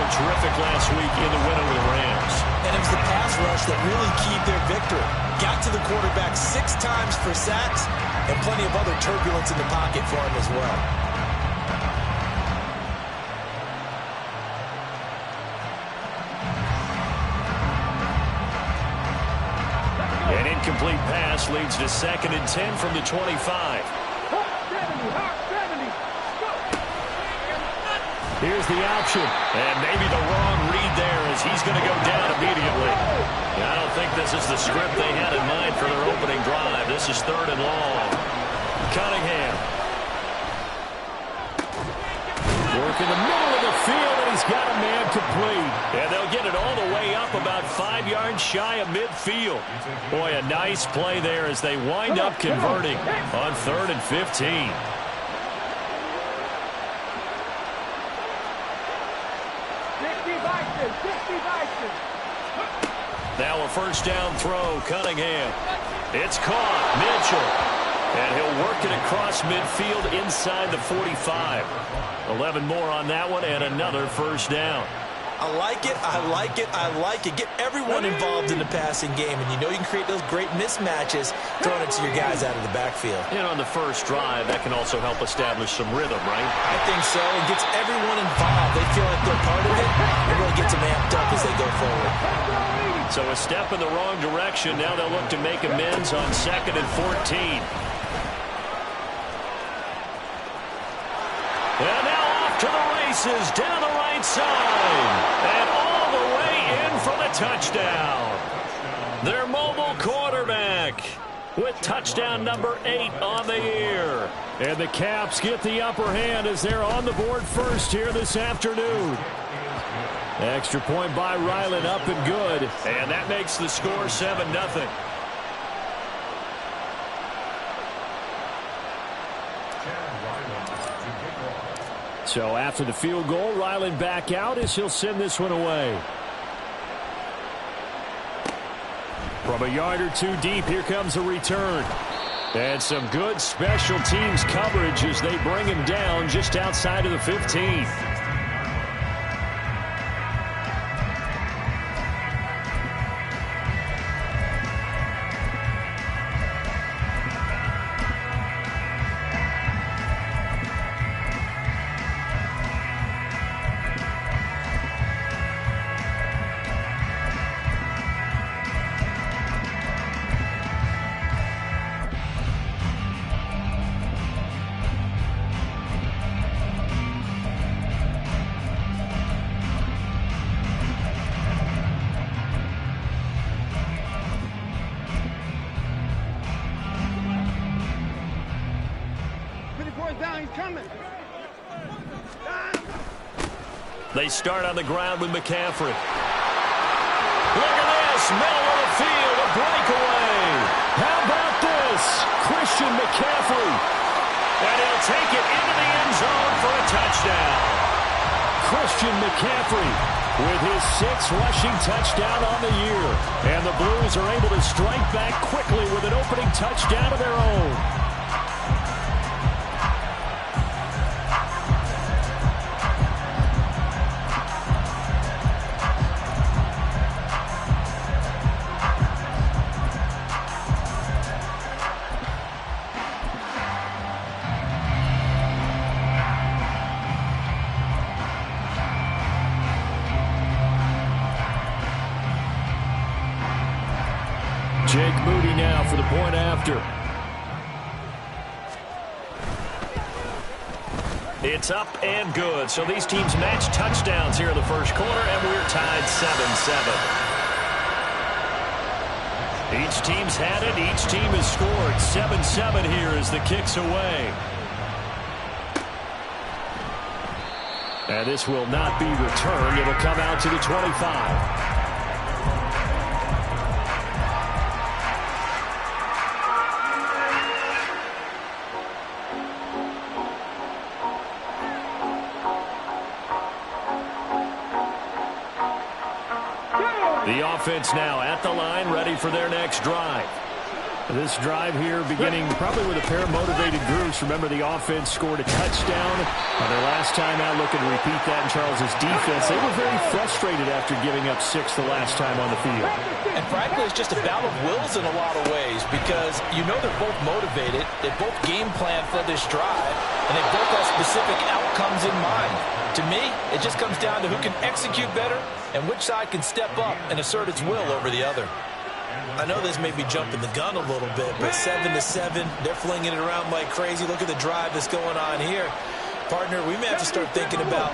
were terrific last week in the win over the Rams. And it was the pass rush that really keyed their victory. Got to the quarterback 6 times for sacks and plenty of other turbulence in the pocket for him as well. An incomplete pass leads to 2nd and 10 from the 25. Here's the option. And maybe the wrong read there as he's going to go down immediately. I don't think this is the script they had in mind for their opening drive. This is 3rd and long. Cunningham. Work in the middle of the field, and he's got a man complete. And they'll get it all the way up about 5 yards shy of midfield. Boy, a nice play there as they wind up converting on 3rd and 15. Now a 1st down throw, Cunningham. It's caught, Mitchell. And he'll work it across midfield inside the 45. 11 more on that one and another 1st down. I like it, I like it, I like it. Get everyone involved in the passing game, and you know you can create those great mismatches throwing it to your guys out of the backfield. And on the first drive, that can also help establish some rhythm, right? I think so. It gets everyone involved. They feel like they're part of it. It really gets them amped up as they go forward. So a step in the wrong direction. Now they'll look to make amends on 2nd and 14. And now off to the races down the right side. And all the way in for the touchdown. Their mobile quarterback with touchdown number 8 on the year. And the Caps get the upper hand as they're on the board first here this afternoon. Extra point by Ryland, up and good. And that makes the score 7-0. So after the field goal, Ryland back out as he'll send this one away. From a yard or 2 deep, here comes a return. And some good special teams coverage as they bring him down just outside of the 15. They start on the ground with McCaffrey. Look at this, middle of the field, a breakaway. How about this? Christian McCaffrey. And he'll take it into the end zone for a touchdown. Christian McCaffrey with his 6th rushing touchdown on the year. And the Blues are able to strike back quickly with an opening touchdown of their own. Jake Moody now for the point after. It's up and good. So these teams match touchdowns here in the first quarter, and we're tied 7-7. Each team's had it. Each team has scored. 7-7 here as the kick's away. And this will not be returned. It'll come out to the 25. The offense now at the line, ready for their next drive. This drive here beginning probably with a pair of motivated groups. Remember, the offense scored a touchdown on their last time out. Looking to repeat that in Charles' defense. They were very frustrated after giving up 6 the last time on the field. And frankly, it's just a battle of wills in a lot of ways because you know they're both motivated. They both game plan for this drive, and they both have specific outcomes in mind. To me, it just comes down to who can execute better and which side can step up and assert its will over the other. I know this may be jumping the gun a little bit, but 7-7, they're flinging it around like crazy. Look at the drive that's going on here. Partner, we may have to start thinking about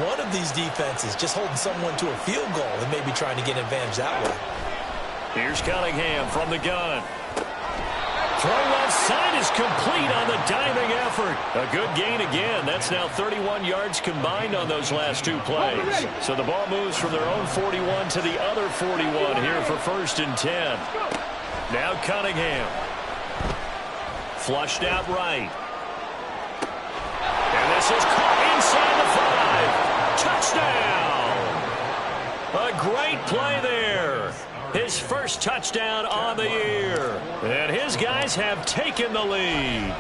one of these defenses just holding someone to a field goal and maybe trying to get an advantage that way. Here's Cunningham from the gun. Throw left side is complete on the diving effort. A good gain again. That's now 31 yards combined on those last 2 plays. So the ball moves from their own 41 to the other 41 here for 1st and 10. Now Cunningham. Flushed out right. And this is caught inside the 5. Touchdown! A great play there. His first touchdown on the year. And his guys have taken the lead.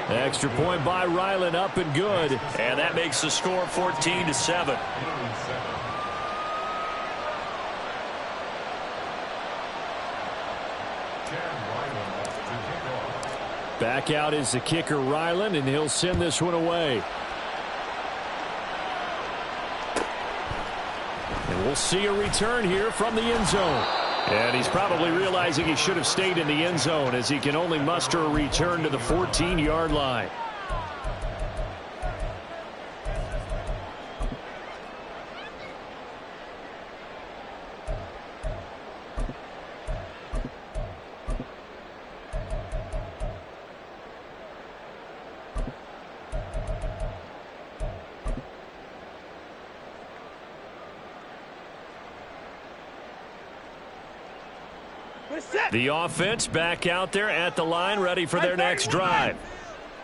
Extra point by Ryland, up and good. And that makes the score 14-7. Back out is the kicker, Ryland, and he'll send this one away. And we'll see a return here from the end zone. And he's probably realizing he should have stayed in the end zone as he can only muster a return to the 14-yard line. The offense back out there at the line, ready for their next drive.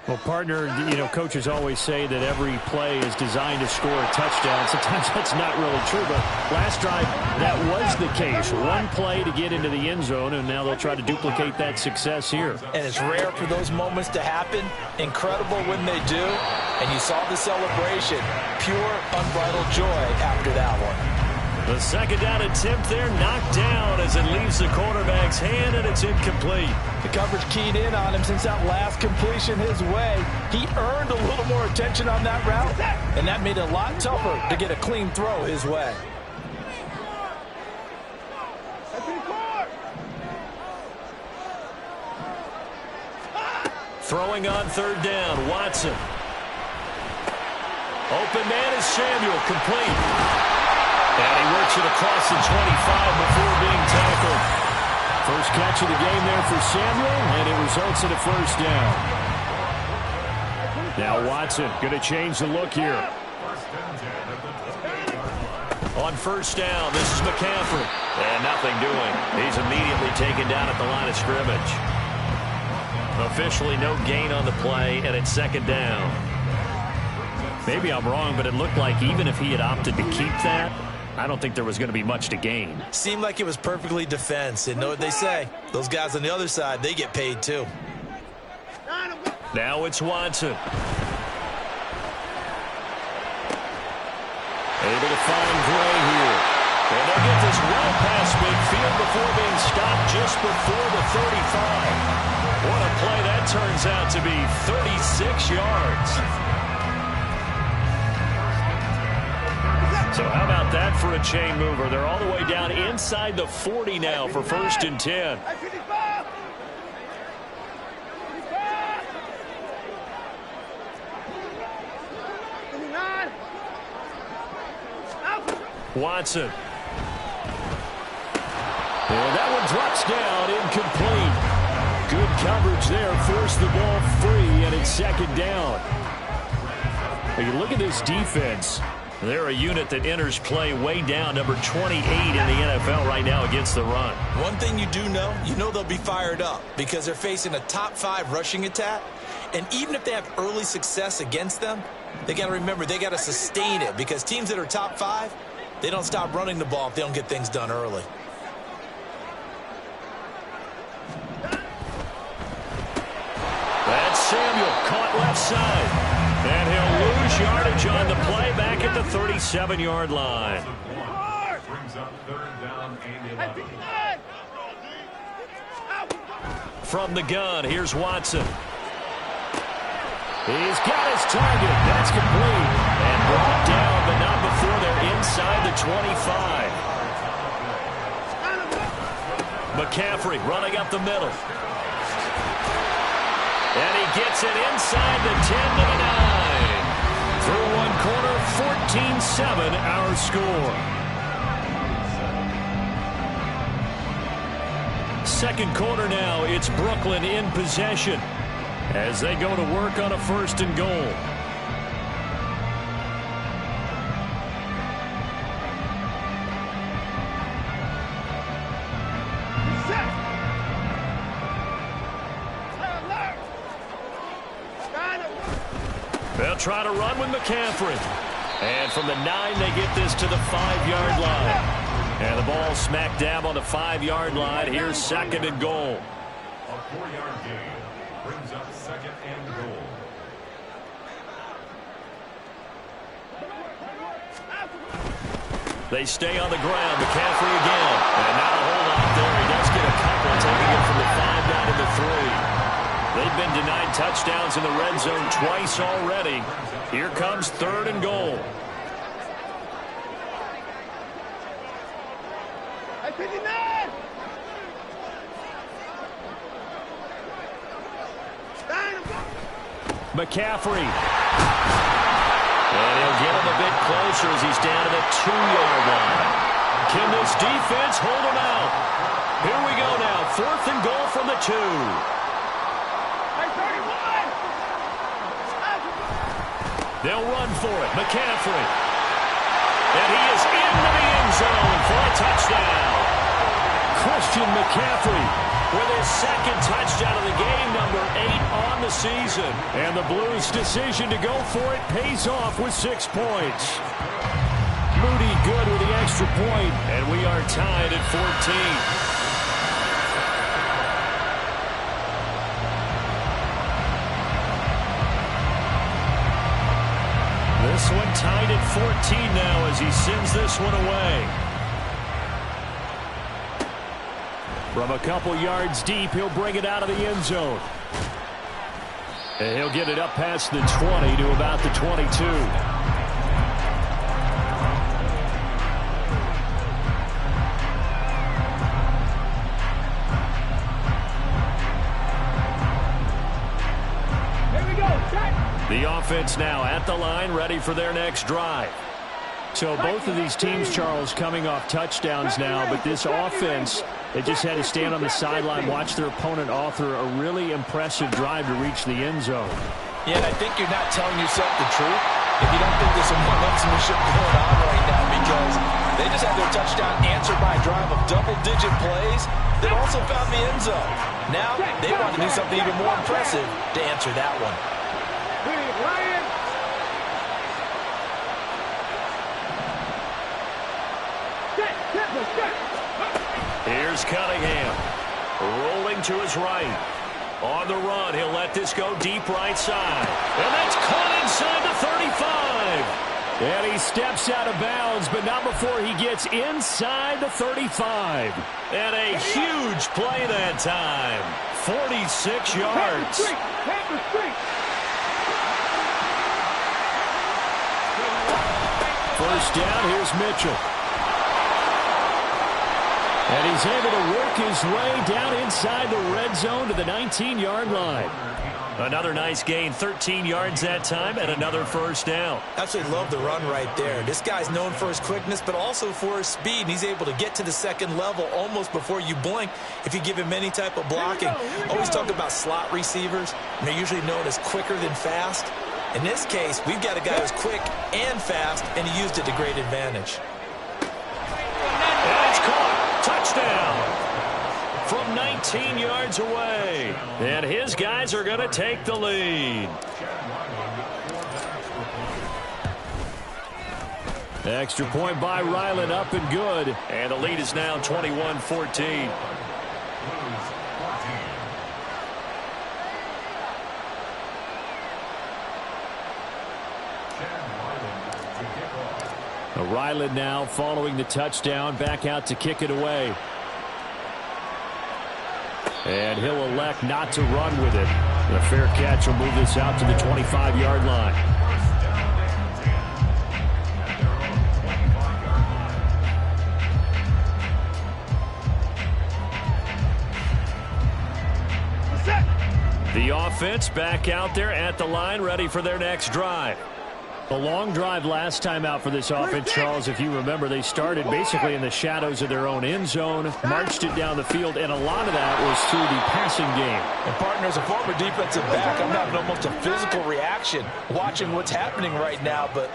Well, partner, you know, coaches always say that every play is designed to score a touchdown. Sometimes that's not really true, but last drive, that was the case. One play to get into the end zone, and now they'll try to duplicate that success here. And it's rare for those moments to happen. Incredible when they do. And you saw the celebration. Pure, unbridled joy after that one. The second down attempt there knocked down as it leaves the quarterback's hand, and it's incomplete. The coverage keyed in on him since that last completion his way. He earned a little more attention on that route, and that made it a lot tougher to get a clean throw his way. Throwing on 3rd down, Watson. Open man is Samuel, complete. And he works it across the 25 before being tackled. First catch of the game there for Samuel, and it results in a 1st down. Now Watson going to change the look here. On 1st down, this is McCaffrey. And nothing doing. He's immediately taken down at the line of scrimmage. Officially no gain on the play, and it's 2nd down. Maybe I'm wrong, but it looked like even if he had opted to keep that, I don't think there was going to be much to gain. Seemed like it was perfectly defense. And know what they say? Those guys on the other side, they get paid too. Now it's Watson. Able to find Gray here. And they'll get this well past midfield before being stopped just before the 35. What a play that turns out to be. 36 yards. So how about that for a chain mover? They're all the way down inside the 40 now for 1st and 10. Watson. And that one drops down, incomplete. Good coverage there, forced the ball free, and it's 2nd down. But you look at this defense. They're a unit that enters play way down, number 28 in the NFL right now against the run. One thing you do know, they'll be fired up because they're facing a top 5 rushing attack. And even if they have early success against them, they got to remember they got to sustain it because teams that are top 5, they don't stop running the ball if they don't get things done early. side. And he'll lose yardage on the play back at the 37-yard line. Brings up third down and 11. From the gun, here's Watson. He's got his target. That's complete. And brought down, but not before they're inside the 25. McCaffrey running up the middle. And he gets it inside the 10 to the 9. Through one quarter, 14-7 our score. Second quarter now, it's Brooklyn in possession as they go to work on a 1st and goal. They'll try to run with McCaffrey. And from the 9, they get this to the 5-yard line. And the ball smack dab on the 5-yard line. Here's 2nd and goal. A 4-yard gain brings up 2nd and goal. They stay on the ground. McCaffrey again. And not a whole lot there. He does get a couple, taking it from the 5 down to the 3. They've been denied touchdowns in the red zone twice already. Here comes 3rd and goal. McCaffrey. And he'll get him a bit closer as he's down to the 2-yard line. Can this defense hold him out? Here we go now. 4th and goal from the 2. They'll run for it. McCaffrey. And he is into the end zone for a touchdown. Christian McCaffrey with his 2nd touchdown of the game, number 8 on the season. And the Blues' decision to go for it pays off with 6 points. Moody good with the extra point, and we are tied at 14. This one tied at 14 now as he sends this one away. From a couple yards deep, he'll bring it out of the end zone. And he'll get it up past the 20 to about the 22. The offense now at the line, ready for their next drive. So both of these teams, Charles, coming off touchdowns now, but this offense, they just had to stand on the sideline, watch their opponent author a really impressive drive to reach the end zone. Yeah, and I think you're not telling yourself the truth if you don't think there's some one-upsmanship going on right now, because they just had their touchdown answered by a drive of double-digit plays that also found the end zone. Now they want to do something even more impressive to answer that one. Here's Cunningham, rolling to his right. On the run, he'll let this go deep right side. And that's caught inside the 35. And he steps out of bounds, but not before he gets inside the 35. And a huge play that time. 46 yards. First down, here's Mitchell. And he's able to work his way down inside the red zone to the 19-yard line. Another nice gain, 13 yards that time, and another first down. Absolutely love the run right there. This guy's known for his quickness, but also for his speed. And he's able to get to the second level almost before you blink if you give him any type of blocking. Always talk about slot receivers, and they're usually known as quicker than fast. In this case, we've got a guy who's quick and fast, and he used it to great advantage. And it's caught. Touchdown from 19 yards away. And his guys are going to take the lead. Extra point by Ryland, up and good. And the lead is now 21-14. Ryland now following the touchdown, back out to kick it away. And he'll elect not to run with it. The fair catch will move this out to the 25-yard line. The offense back out there at the line, ready for their next drive. A long drive last time out for this offense, Charles. If you remember, they started basically in the shadows of their own end zone, marched it down the field, and a lot of that was through the passing game. And partner, as a former defensive back, I'm having almost a physical reaction watching what's happening right now. But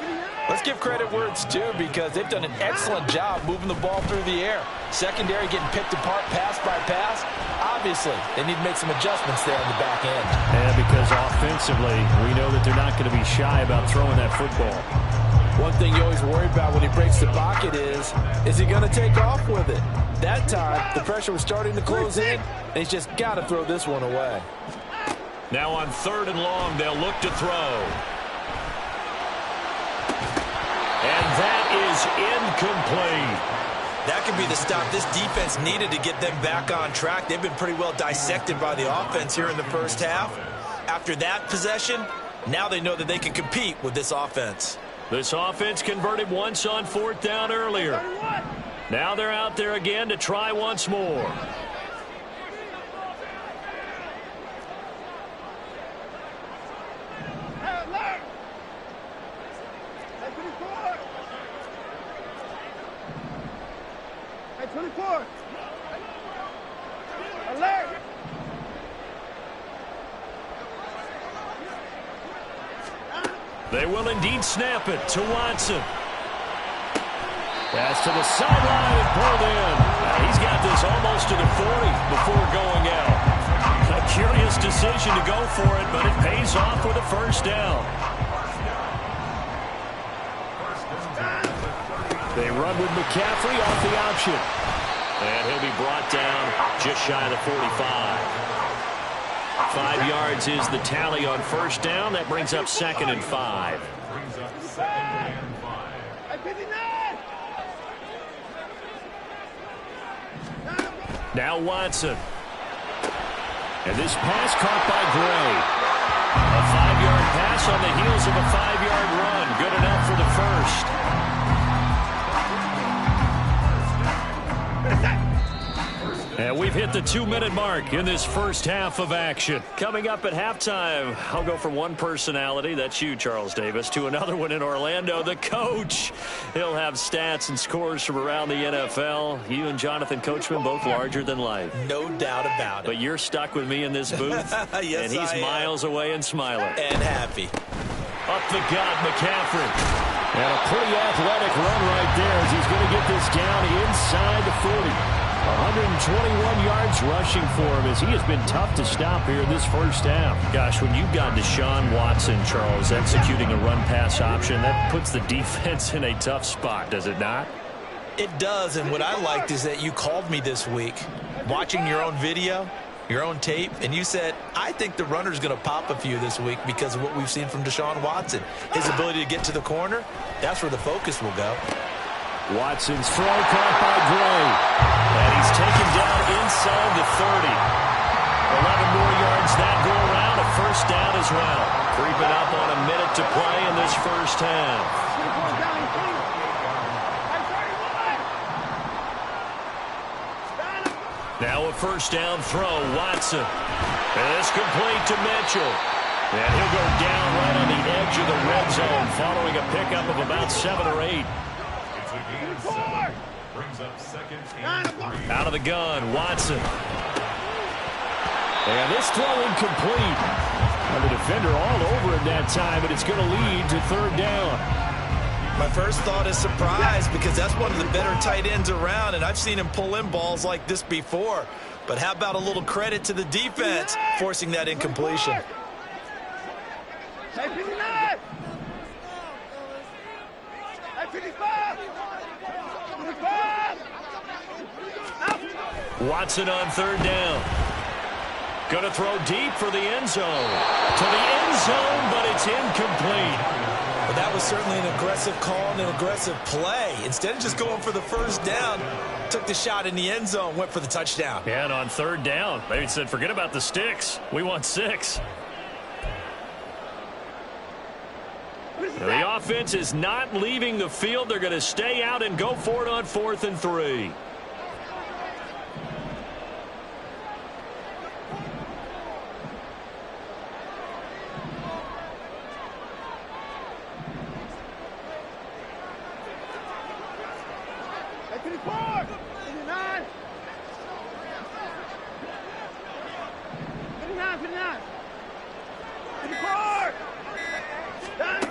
let's give credit where it's due, because they've done an excellent job moving the ball through the air. Secondary getting picked apart pass by pass. Obviously, they need to make some adjustments there in the back end. And because offensively, we know that they're not going to be shy about throwing that football. One thing you always worry about when he breaks the pocket is he going to take off with it? That time, the pressure was starting to close in, and he's just got to throw this one away. Now on 3rd and long, they'll look to throw. And that is incomplete. That could be the stop this defense needed to get them back on track. They've been pretty well dissected by the offense here in the first half. After that possession, now they know that they can compete with this offense. This offense converted once on 4th down earlier. Now they're out there again to try once more. They will indeed snap it to Watson. Pass to the sideline and pulled in. He's got this almost to the 40 before going out. A curious decision to go for it, but it pays off with a first down. They run with McCaffrey off the option. And he'll be brought down just shy of the 45. 5 yards is the tally on first down. That brings up 2nd and 5. Now Watson. And this pass caught by Gray. A 5-yard pass on the heels of a 5-yard run. Good enough for the first. And we've hit the 2-minute mark in this first half of action. Coming up at halftime, I'll go from one personality, that's you, Charles Davis, to another one in Orlando, the coach. He'll have stats and scores from around the NFL. You and Jonathan Coachman, both larger than life. No doubt about it. But you're stuck with me in this booth, yes, and he's miles away and smiling. And happy. Up the gut, McCaffrey. And a pretty athletic run right there as he's going to get this down inside the 40. 121 yards rushing for him as he has been tough to stop here in this first half. Gosh, when you've got Deshaun Watson, Charles, executing a run-pass option, that puts the defense in a tough spot, does it not? It does, and what I liked is that you called me this week, watching your own video, your own tape, and you said, I think the runner's going to pop a few this week because of what we've seen from Deshaun Watson. His ability to get to the corner, that's where the focus will go. Watson's throw caught by Gray. And he's taken down inside the 30. 11 more yards that go around. A first down as well. Creeping up on a minute to play in this first half. Now a first down throw. Watson. And it's complete to Mitchell. And he'll go down right on the edge of the red zone following a pickup of about 7 or 8. Brings up 2nd and 3. Out of the gun, Watson. And this throw incomplete. And the defender all over it that time, and it's going to lead to 3rd down. My first thought is surprise because that's one of the better tight ends around, and I've seen him pull in balls like this before. But how about a little credit to the defense forcing that incompletion? Watson on 3rd down. Going to throw deep for the end zone. To the end zone, but it's incomplete. Well, that was certainly an aggressive call and an aggressive play. Instead of just going for the first down, took the shot in the end zone, went for the touchdown. Yeah, and on third down, they said, forget about the sticks. We want 6. The offense is not leaving the field. They're going to stay out and go for it on 4th and 3.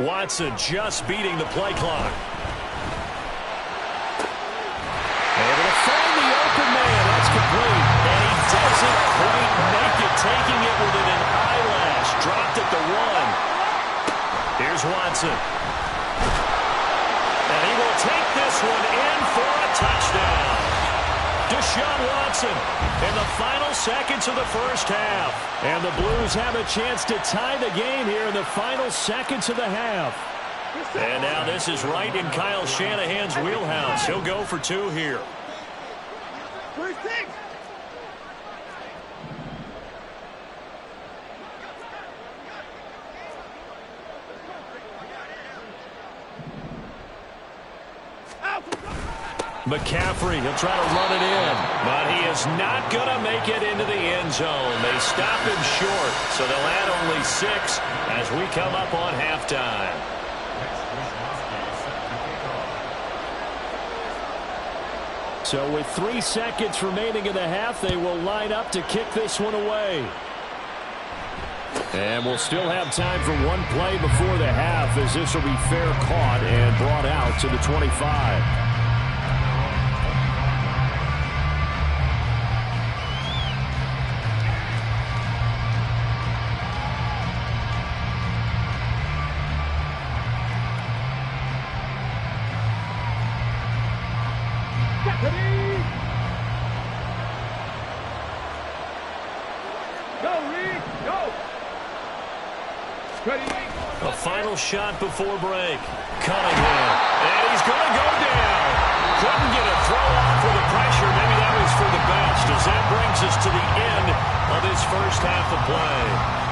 Watson just beating the play clock. Able to find the open man. That's complete. And he doesn't quite make it, taking it within an eyelash. Dropped at the 1. Here's Watson. And he will take this one in for a touchdown. Deshaun Watson in the final seconds of the first half. And the Blues have a chance to tie the game here in the final seconds of the half. And now this is right in Kyle Shanahan's wheelhouse. He'll go for 2 here. McCaffrey, he'll try to run it in, but he is not going to make it into the end zone. They stop him short, so they'll add only 6 as we come up on halftime. So with 3 seconds remaining in the half, they will line up to kick this one away. And we'll still have time for one play before the half, as this will be fair caught and brought out to the 25. A final shot before break. Cunningham. And he's going to go down. Couldn't get a throw off with the pressure. Maybe that was for the best, as that brings us to the end of this first half of play.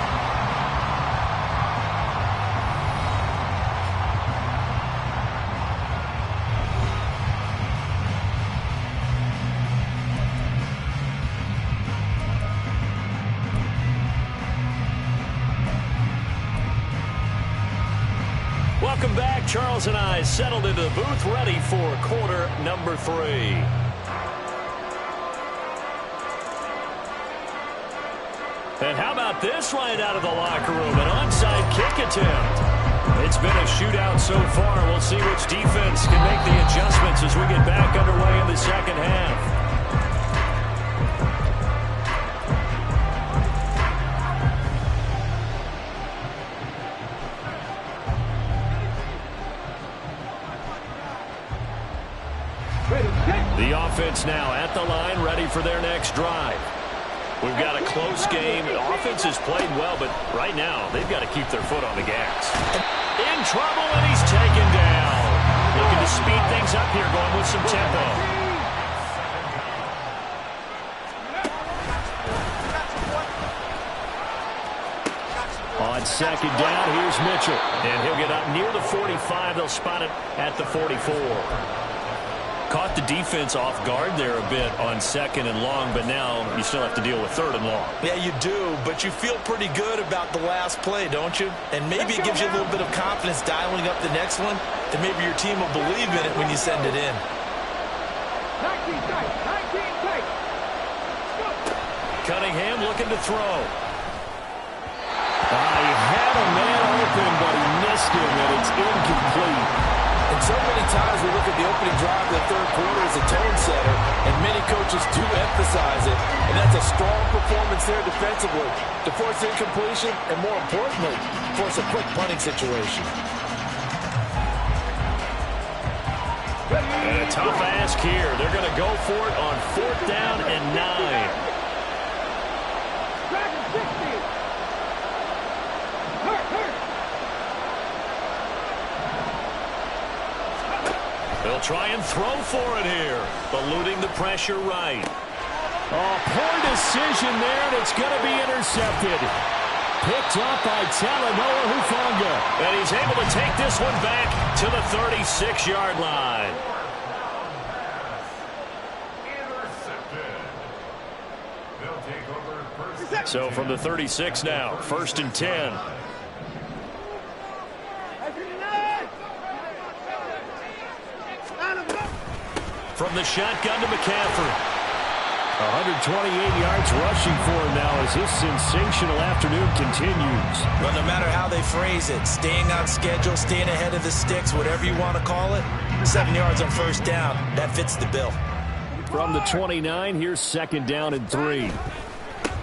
Welcome back. Charles and I settled into the booth, ready for quarter number 3. And how about this right out of the locker room? An onside kick attempt. It's been a shootout so far. We'll see which defense can make the adjustments as we get back underway in the second half. The offense now at the line, ready for their next drive. We've got a close game. The offense has played well, but right now they've got to keep their foot on the gas. In trouble, and he's taken down. Looking to speed things up here, going with some tempo. On second down, here's Mitchell. And he'll get up near the 45. They'll spot it at the 44. Caught the defense off guard there a bit on second and long, but now you still have to deal with third and long. Yeah, you do, but you feel pretty good about the last play, don't you? And maybe it gives you a little bit of confidence dialing up the next one, that maybe your team will believe in it when you send it in. 19 tight. Cunningham looking to throw. He had a man open, but he missed him, and it's incomplete. And so many times we look at the opening drive of the third quarter as a tone setter, and many coaches do emphasize it. And that's a strong performance there defensively to force incompletion and, more importantly, force a quick punting situation. And a tough ask here. They're going to go for it on 4th down and 9. They'll try and throw for it here. Eluding the pressure right. Oh, poor decision there, and it's going to be intercepted. Picked up by Talanoa Hufanga. And he's able to take this one back to the 36-yard line. So from the 36 now, 1st and 10. From the shotgun to McCaffrey. 128 yards rushing for him now as this sensational afternoon continues. Well, no matter how they phrase it, staying on schedule, staying ahead of the sticks, whatever you want to call it, 7 yards on first down, that fits the bill. From the 29, here's 2nd down and 3.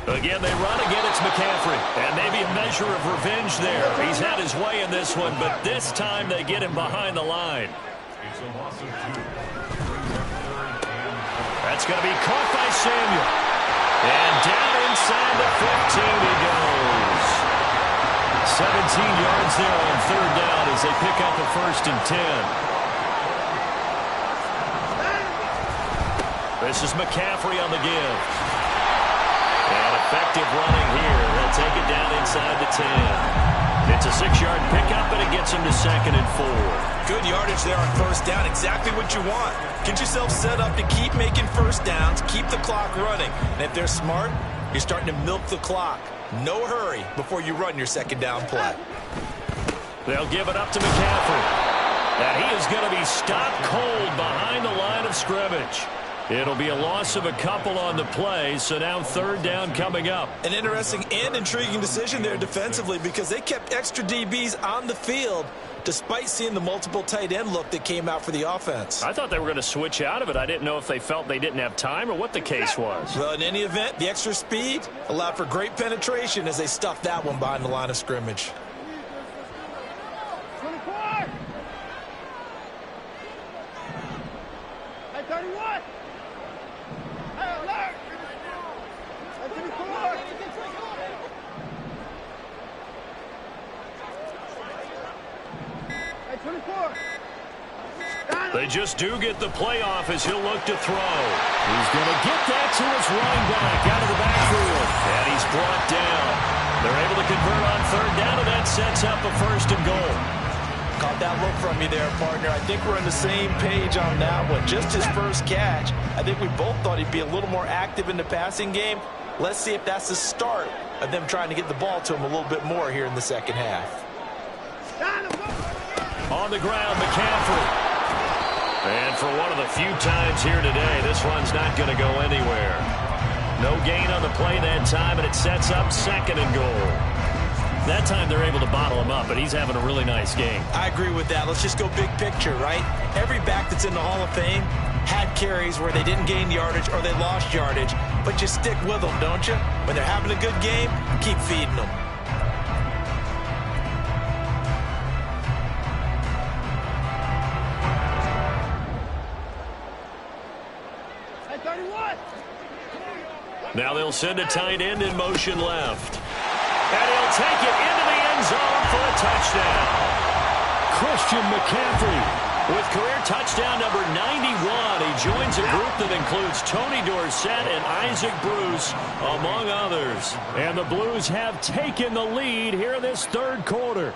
Again, they run again. It's McCaffrey. And maybe a measure of revenge there. He's had his way in this one, but this time they get him behind the line. It's a loss of 2. That's going to be caught by Samuel. And down inside the 15 he goes. 17 yards there on 3rd down as they pick up a 1st and 10. This is McCaffrey on the give. And effective running here. They'll take it down inside the 10. It's a 6-yard pickup, and it gets him to 2nd and 4. Good yardage there on first down. Exactly what you want. Get yourself set up to keep making first downs, keep the clock running. And if they're smart, you're starting to milk the clock. No hurry before you run your 2nd down play. They'll give it up to McCaffrey. And he is going to be stopped cold behind the line of scrimmage. It'll be a loss of a couple on the play, so now 3rd down coming up. An interesting and intriguing decision there defensively because they kept extra DBs on the field despite seeing the multiple tight end look that came out for the offense. I thought they were going to switch out of it. I didn't know if they felt they didn't have time or what the case was. Well, in any event, the extra speed allowed for great penetration as they stuffed that one behind the line of scrimmage. 24. Hey, 31. Hey, alert. Hey, 24. Hey, 24. They just do get the playoff as he'll look to throw. He's going to get that to his running back out of the backfield. And he's brought down. They're able to convert on 3rd down, and that sets up a 1st and goal. Caught that look from you there, partner. I think we're on the same page on that one. Just his first catch. I think we both thought he'd be a little more active in the passing game. Let's see if that's the start of them trying to get the ball to him a little bit more here in the 2nd half. On the ground, McCaffrey. And for one of the few times here today, this one's not going to go anywhere. No gain on the play that time, and it sets up 2nd and goal. That time they're able to bottle him up, but he's having a really nice game. I agree with that. Let's just go big picture, right? Every back that's in the Hall of Fame had carries where they didn't gain yardage or they lost yardage, but you stick with them, don't you? When they're having a good game, keep feeding them. Hey, 31. Now they'll send a tight end in motion left. And he'll take it into the end zone for a touchdown. Christian McCaffrey with career touchdown number 91. He joins a group that includes Tony Dorsett and Isaac Bruce, among others. And the Blues have taken the lead here in this 3rd quarter.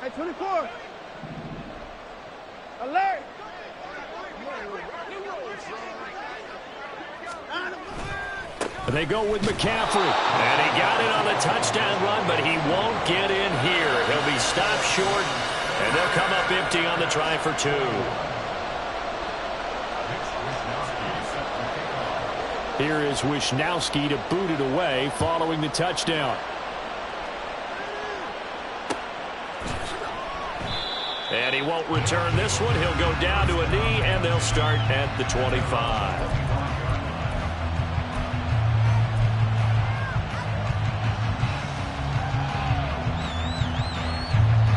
Hey, 24. Alert. They go with McCaffrey. And he got it on the touchdown run, but he won't get in here. He'll be stopped short, and they'll come up empty on the try for 2. Here is Wisnowski to boot it away following the touchdown. And he won't return this one. He'll go down to a knee, and they'll start at the 25.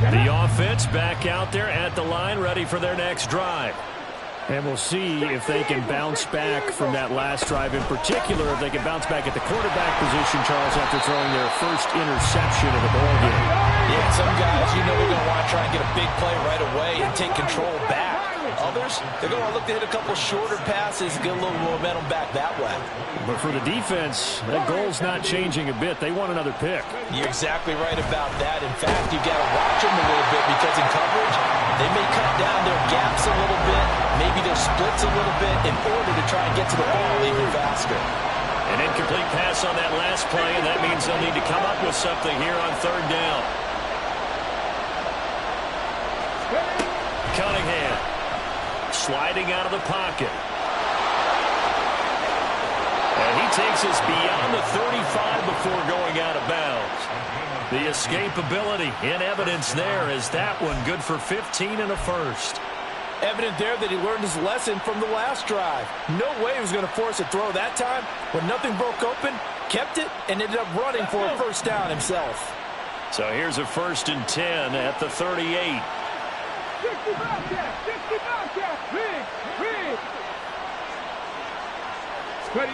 The offense back out there at the line, ready for their next drive. And we'll see if they can bounce back from that last drive. In particular, if they can bounce back at the quarterback position, Charles, after throwing their first interception of the ballgame. Yeah, Some guys, you know they're going to want to try and get a big play right away and take control back. Others, they're going to look to hit a couple shorter passes and get a little momentum back that way. But for the defense, that goal's not changing a bit. They want another pick. You're exactly right about that. In fact, you've got to watch them a little bit because in coverage, they may cut down their gaps a little bit, maybe their splits a little bit in order to try and get to the ball even faster. An incomplete pass on that last play, and that means they'll need to come up with something here on third down. Cunningham sliding out of the pocket. And he takes us beyond the 35 before going out of bounds. The escapability in evidence there is that one good for 15 and a first. Evident there that he learned his lesson from the last drive. No way he was going to force a throw that time. When nothing broke open, kept it, and ended up running for a first down himself. So here's a 1st and 10 at the 38. 60 Bobcat, 60 Bobcat, big. Ready.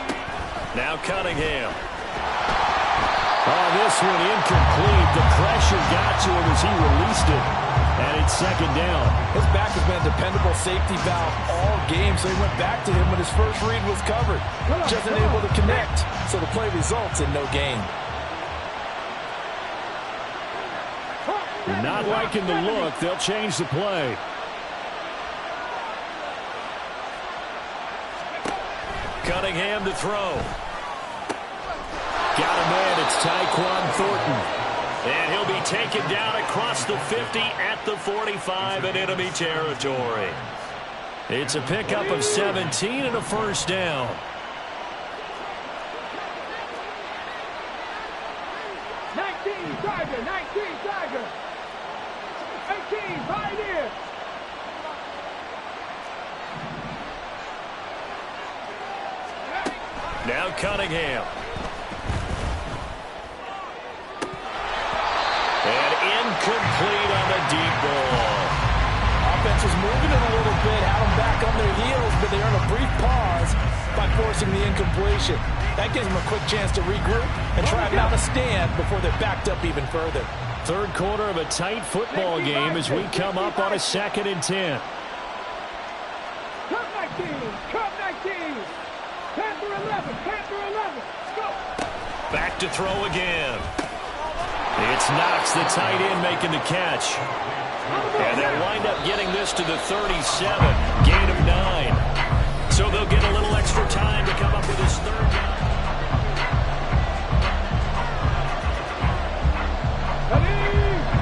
Now Cunningham. Oh, this one incomplete. The pressure got to him as he released it. And it's 2nd down. His back has been a dependable safety valve all game, so he went back to him when his first read was covered. Just unable to connect, so the play results in no gain. Not liking the look. They'll change the play. Cunningham to throw. Got him in. It's Tyquan Thornton. And he'll be taken down across the 50 at the 45 in enemy territory. It's a pickup of 17 and a first down. Tiger, 19 Tiger. 18 Pioneer. Now Cunningham. And incomplete on the deep ball. Offense was moving it a little bit, had them back on their heels, but they earned a brief pause by forcing the incompletion. That gives them a quick chance to regroup and try and mount a stand before they're backed up even further. Third quarter of a tight football game as we come up on a 2nd and 10. Cup 19, Cup 19. Panther 11, Panther 11. Go. Back to throw again. It's Knox, the tight end, making the catch. And they'll wind up getting this to the 37. Gain of 9. So they'll get a little extra time to come up with his third down.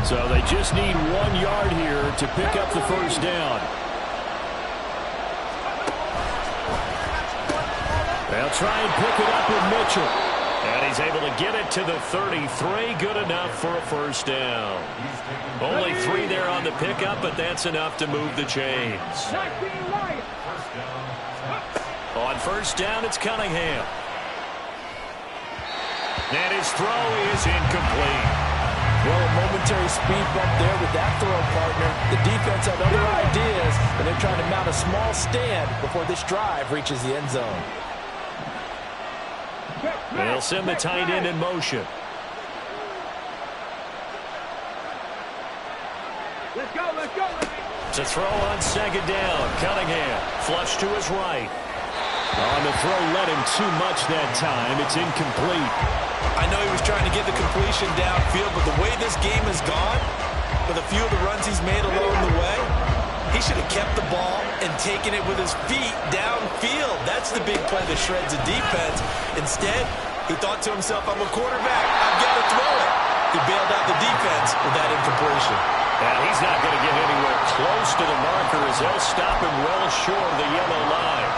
So they just need 1 yard here to pick up the first down. They'll try and pick it up with Mitchell. And he's able to get it to the 33. Good enough for a first down. Only 3 there on the pickup, but that's enough to move the chains. On first down, it's Cunningham. And his throw is incomplete. Well, a momentary speed bump there with that throw, partner. The defense had other ideas, and they're trying to mount a small stand before this drive reaches the end zone. They'll send the tight end in motion. Let's go, let's go. To throw on 2nd down. Cunningham flush to his right. On the throw, led him too much that time. It's incomplete. I know he was trying to get the completion downfield, but the way this game has gone, with a few of the runs he's made along the way, he should have kept the ball and taken it with his feet downfield. That's the big play that shreds a defense. Instead, he thought to himself, I'm a quarterback. I've got to throw it. He bailed out the defense with that incompletion. And he's not going to get anywhere close to the marker as they'll stop him well short of the yellow line.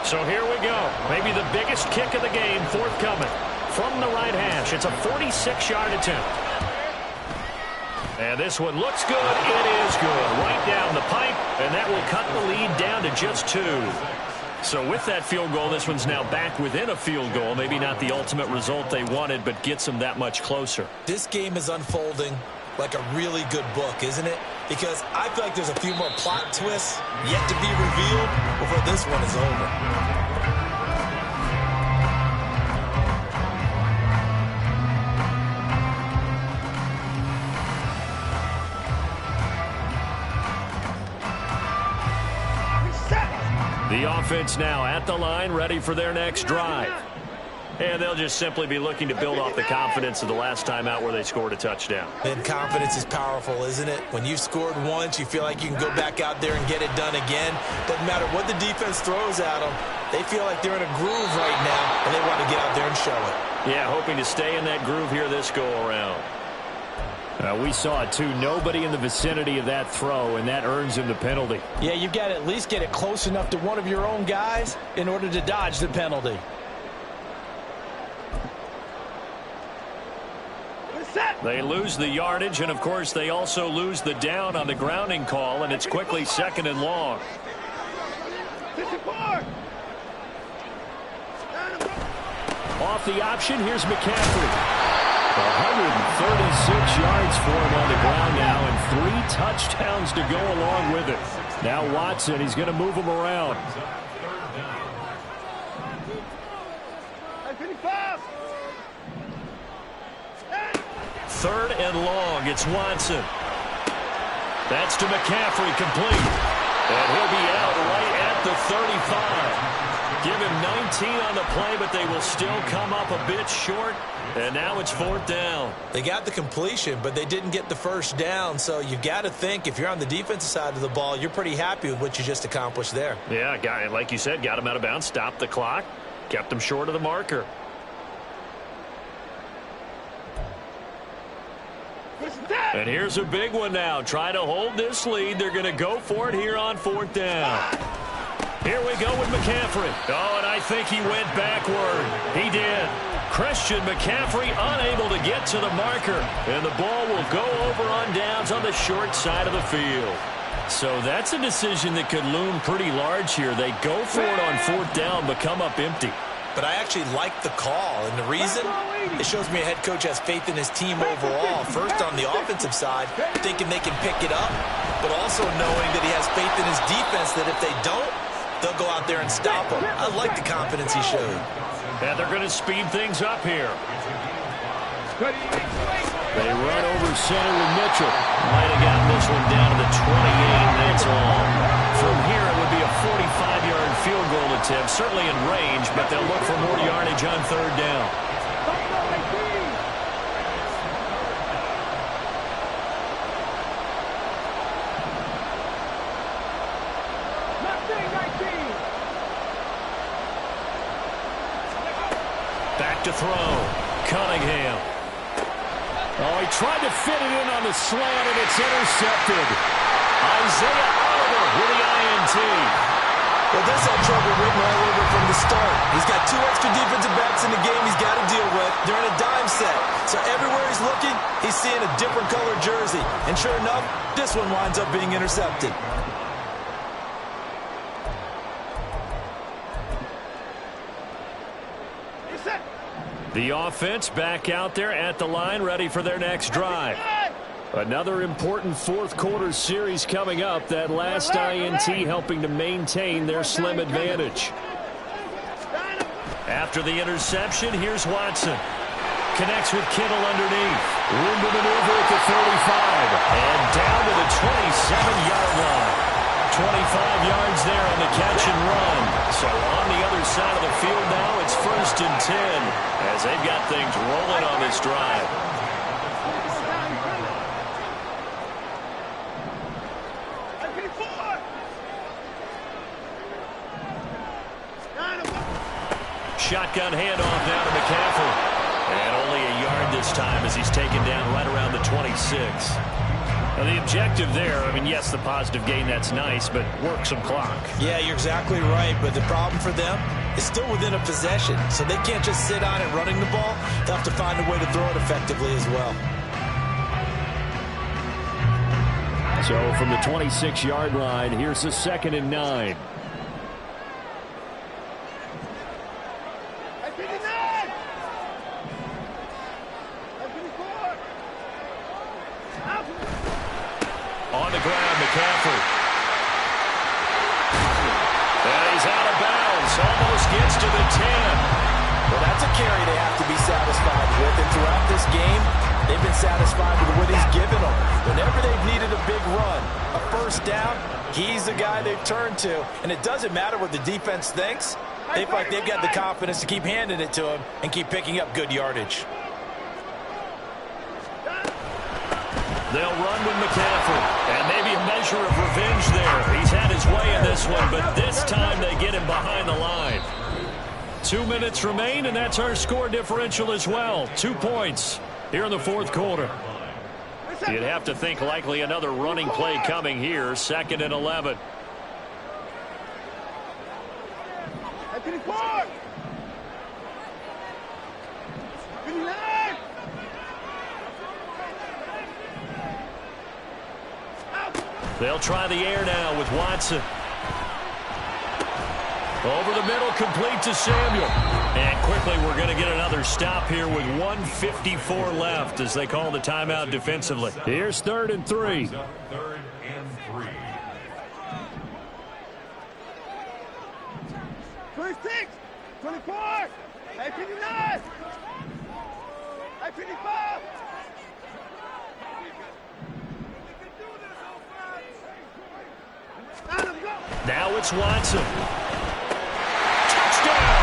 So here we go. Maybe the biggest kick of the game forthcoming. From the right hash, it's a 46-yard attempt. And this one looks good. It is good. Right down the pipe, and that will cut the lead down to just 2. So with that field goal, this one's now back within a field goal. Maybe not the ultimate result they wanted, but gets them that much closer. This game is unfolding like a really good book, isn't it? Because I feel like there's a few more plot twists yet to be revealed before this one is over. The offense now at the line, ready for their next drive. And they'll just simply be looking to build off the confidence of the last time out where they scored a touchdown. And confidence is powerful, isn't it? When you've scored once, you feel like you can go back out there and get it done again. Doesn't matter what the defense throws at them. They feel like they're in a groove right now, and they want to get out there and show it. Yeah, hoping to stay in that groove here this go-around. We saw it, too. Nobody in the vicinity of that throw, and that earns him the penalty. Yeah, you've got to at least get it close enough to one of your own guys in order to dodge the penalty. They lose the yardage, and, of course, they also lose the down on the grounding call, and it's quickly 2nd and long. Off the option, here's McCaffrey. 136 yards for him on the ground now, and 3 touchdowns to go along with it. Now Watson, he's going to move him around. Third and long, it's Watson. That's to McCaffrey, complete. And he'll be out right at the 35. Give him 19 on the play, but they will still come up a bit short. And now it's 4th down. They got the completion, but they didn't get the first down. So you got to think, if you're on the defensive side of the ball, you're pretty happy with what you just accomplished there. Yeah, like you said, got him out of bounds, stopped the clock, kept him short of the marker. And here's a big one now. Try to hold this lead. They're going to go for it here on 4th down. Here we go with McCaffrey. Oh, and I think he went backward. He did. Christian McCaffrey unable to get to the marker. And the ball will go over on downs on the short side of the field. So that's a decision that could loom pretty large here. They go for it on 4th down, but come up empty. But I actually like the call, and the reason? It shows me a head coach has faith in his team overall. First on the offensive side, thinking they can pick it up, but also knowing that he has faith in his defense that if they don't, they'll go out there and stop him. I like the confidence he showed. And they're going to speed things up here. They run over center with Mitchell. Might have gotten this one down to the 28. That's all. From here, it would be a 45-yard field goal attempt. Certainly in range, but they'll look for more yardage on 3rd down. Back to throw. Cunningham. Oh, he tried to fit it in on the slant, and it's intercepted. Isaiah Oliver with the INT. Well, this had trouble written all over from the start. He's got 2 extra defensive backs in the game he's got to deal with. They're in a dime set. So everywhere he's looking, he's seeing a different colored jersey. And sure enough, this one winds up being intercepted. The offense back out there at the line, ready for their next drive. Another important 4th quarter series coming up. That last INT helping to maintain their slim advantage. After the interception, here's Watson. Connects with Kittle underneath. Room to maneuver at the 35. And down to the 27-yard line. 25 yards there on the catch and run. So on the other side of the field now, it's 1st and 10 as they've got things rolling on this drive. Shotgun handoff down to McCaffrey. And only a yard this time as he's taken down right around the 26. Now the objective there, I mean, yes, the positive gain, that's nice, but work some clock. Yeah, you're exactly right, but the problem for them is still within a possession, so they can't just sit on it running the ball. They'll have to find a way to throw it effectively as well. So from the 26-yard line, here's the 2nd and 9. On the ground, McCaffrey. And he's out of bounds. Almost gets to the 10. Well, that's a carry they have to be satisfied with. And throughout this game, they've been satisfied with what he's given them. Whenever they've needed a big run, a 1st down, He's the guy they've turned to, and it doesn't matter what the defense thinks. They feel like they've got the confidence to keep handing it to him and keep picking up good yardage. They'll run with McCaffrey, and maybe a measure of revenge there. He's had his way in this one, but this time they get him behind the line. 2 minutes remain, and that's our score differential as well. 2 points here in the fourth quarter. You'd have to think likely another running play coming here, 2nd and 11. They'll try the air now with Watson. Over the middle, complete to Samuel. And quickly, we're going to get another stop here with 1:54 left as they call the timeout defensively. Here's 3rd and 3. 3rd and 3. 26, 24, 59, 55. Now it's Watson. Touchdown!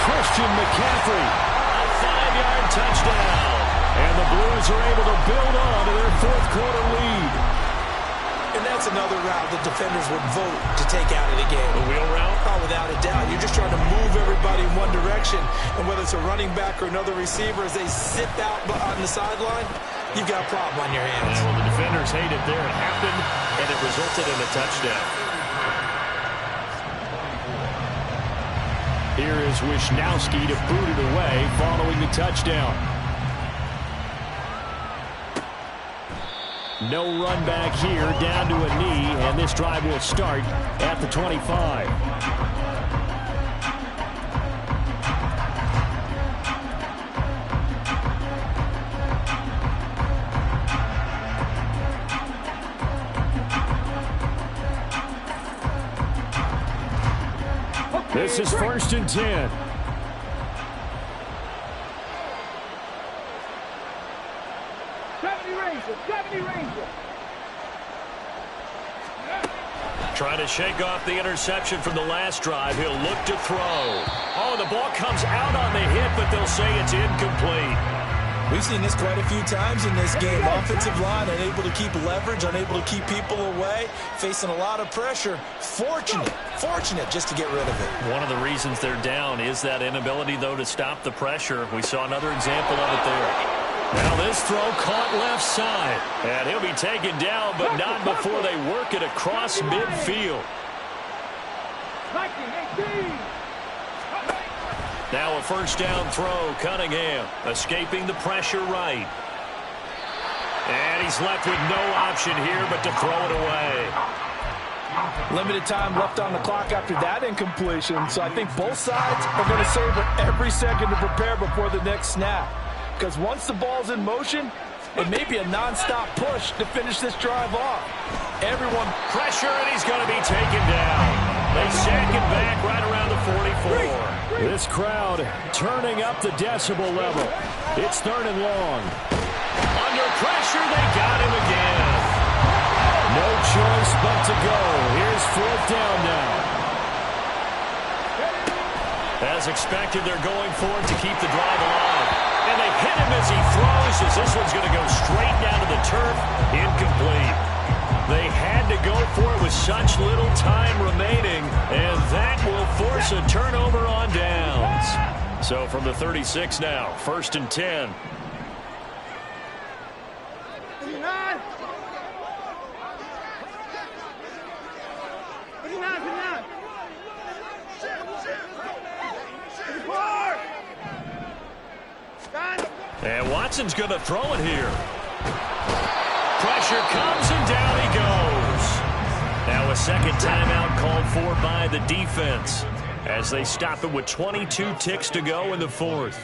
Christian McCaffrey. A 5-yard touchdown. And the Blues are able to build on to their fourth quarter lead. And that's another route the defenders would vote to take out of the game. The wheel route? Oh, without a doubt. You're just trying to move everybody in one direction. And whether it's a running back or another receiver, as they sit out on the sideline, you've got a problem on your hands. Yeah, well, the defenders hate it there. It happened, and it resulted in a touchdown. Here is Wisnowski to boot it away following the touchdown. No run back here, down to a knee, and this drive will start at the 25. This is 1st and 10. Trying to shake off the interception from the last drive. He'll look to throw. Oh, the ball comes out on the hit, but they'll say it's incomplete. We've seen this quite a few times in this game. Offensive line unable to keep leverage, unable to keep people away, facing a lot of pressure. Fortunate just to get rid of it. One of the reasons they're down is that inability, though, to stop the pressure. We saw another example of it there. Now this throw caught left side. And he'll be taken down, but not before they work it across midfield. Now a first down throw, Cunningham escaping the pressure right. And he's left with no option here but to throw it away. Limited time left on the clock after that incompletion, so I think both sides are going to savor every second to prepare before the next snap. Because once the ball's in motion, it may be a non-stop push to finish this drive off. Everyone pressure, and he's going to be taken down. They sack it back right around the 44. This crowd turning up the decibel level. It's 3rd and long. Under pressure, they got him again. No choice but to go. Here's 4th down now. As expected, they're going for it to keep the drive alive. And they hit him as he throws, as this one's going to go straight down to the turf. Incomplete. They had to go for it with such little time remaining, and that will force a turnover on downs. So from the 36 now, 1st and 10. And Watson's going to throw it here. Pressure comes, and down he goes. Now a second timeout called for by the defense as they stop it with 22 ticks to go in the fourth.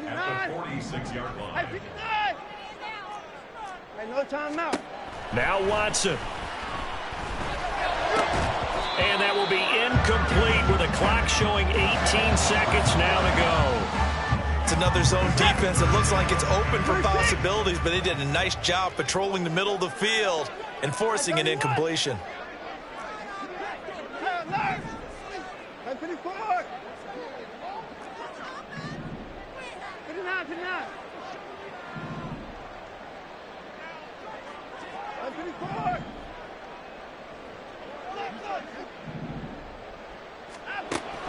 At the 46-yard line. No timeout. Now Watson. And that will be incomplete with a clock showing 18 seconds now to go. It's another zone defense. It looks like it's open for possibilities, but they did a nice job patrolling the middle of the field and forcing an incompletion.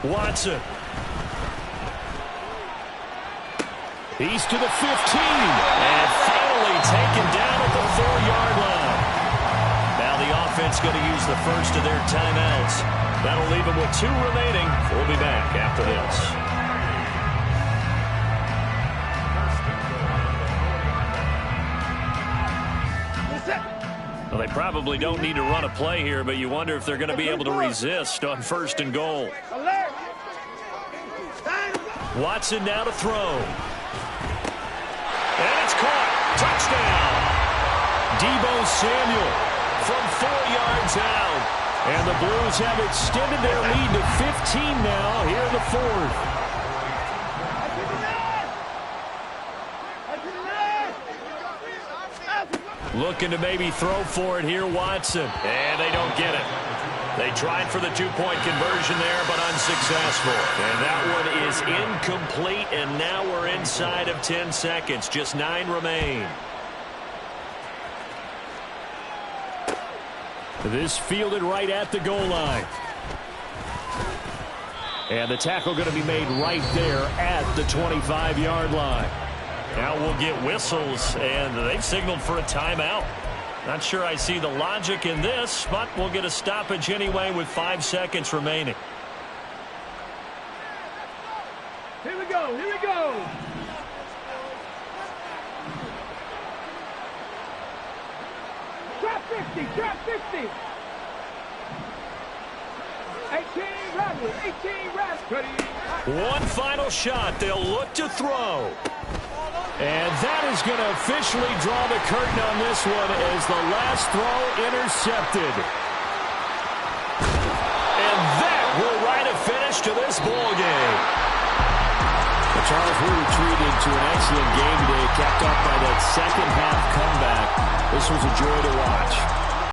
Watson. He's to the 15. And finally taken down at the 4-yard line. Now the offense going to use the first of their timeouts. That'll leave them with 2 remaining. We'll be back after this. Well, they probably don't need to run a play here, but you wonder if they're going to be able to resist on 1st and goal. Watson now to throw. And it's caught. Touchdown. Deebo Samuel from 4 yards out. And the Blues have extended their lead to 15 now here in the 4th. Looking to maybe throw for it here, Watson. And they don't get it. They tried for the 2-point conversion there, but unsuccessful. And that one is incomplete, and now we're inside of 10 seconds. Just 9 remain. This fielded right at the goal line. And the tackle going to be made right there at the 25-yard line. Now we'll get whistles, and they've signaled for a timeout. Not sure I see the logic in this, but we'll get a stoppage anyway with 5 seconds remaining. Here we go, here we go. Drop 50, drop 50. 18 Rattler, 18 Rattler. One final shot. They'll look to throw. And that is going to officially draw the curtain on this one as the last throw intercepted. And that will write a finish to this ball game. Well, Charles, we're treated to an excellent game today, capped off by that second half comeback. This was a joy to watch.